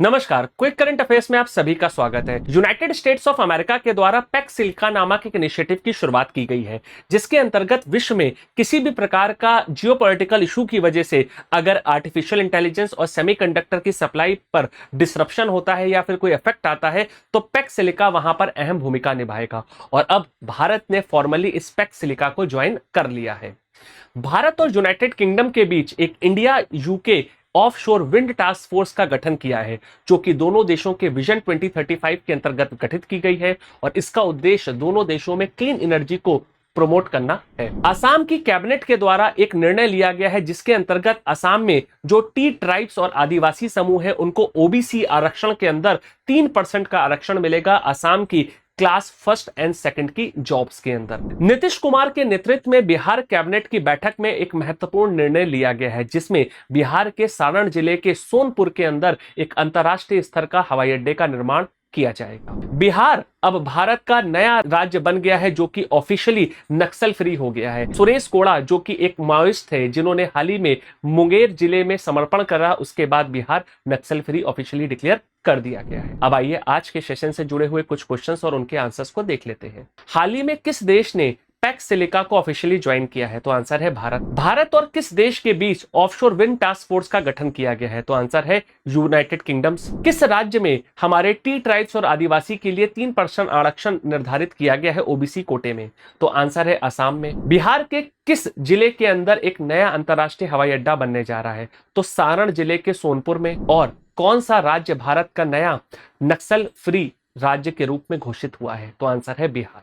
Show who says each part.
Speaker 1: नमस्कार, quick current affairs में आप सभी का स्वागत है। यूनाइटेड स्टेट्स ऑफ अमेरिका के द्वारा पैक्स सिलिका नामक एक इनिशिएटिव की शुरुआत की गई है, जिसके अंतर्गत विश्व में किसी भी प्रकार का जियोपॉलिटिकल इशू की वजह से अगर आर्टिफिशियल इंटेलिजेंस और सेमीकंडक्टर की सप्लाई पर डिसरप्शन होता है या फिर कोई इफेक्ट आता है तो पैक्स सिलिका वहां पर अहम भूमिका निभाएगा। और अब भारत ने फॉर्मली इस पैक्स सिलिका को ज्वाइन कर लिया है। भारत और यूनाइटेड किंगडम के बीच एक India UK offshore wind task force का गठन किया है, जो कि दोनों देशों के विजन 2035 के अंतर्गत गठित की गई है। और इसका उद्देश्य दोनों देशों में क्लीन एनर्जी को प्रमोट करना है। असम की कैबिनेट के द्वारा एक निर्णय लिया गया है, जिसके अंतर्गत असम में जो टी ट्राइब्स और आदिवासी समूह है उनको ओबीसी आरक्षण के अंदर 3% का आरक्षण मिलेगा असम की क्लास फर्स्ट एंड सेकंड की जॉब्स के अंदर। नीतीश कुमार के नेतृत्व में बिहार कैबिनेट की बैठक में एक महत्वपूर्ण निर्णय लिया गया है, जिसमें बिहार के सारण जिले के सोनपुर के अंदर एक अंतर्राष्ट्रीय स्तर का हवाई अड्डे का निर्माण किया जाएगा। बिहार अब भारत का नया राज्य बन गया है, जो कि ऑफिशियली नक्सल फ्री हो गया है। सुरेश कोड़ा, जो कि एक माओइस्ट थे जिन्होंने हाल ही में मुंगेर जिले में समर्पण करा, उसके बाद बिहार नक्सल फ्री ऑफिशियली डिक्लेयर कर दिया गया है। अब आइए आज के सेशन से जुड़े हुए कुछ क्वेश्चंस और उनके आंसर्स को देख लेते हैं। हाल ही में किस देश ने पैक्स सिलिका को ऑफिशियली ज्वाइन किया है? तो आंसर है भारत। भारत और किस देश के बीच ऑफशोर विंड टास्क फोर्स का गठन किया गया है? तो आंसर है यूनाइटेड किंगडम्स। किस राज्य में हमारे टी ट्राइब्स और आदिवासी के लिए 3% आरक्षण निर्धारित किया गया है ओबीसी कोटे में? तो आंसर है असम में। बिहार के किस जिले के अंदर एक नया अंतर्राष्ट्रीय हवाई अड्डा बनने जा रहा है? तो सारण जिले के सोनपुर में। और कौन सा राज्य भारत का नया नक्सल फ्री राज्य के रूप में घोषित हुआ है? तो आंसर है बिहार।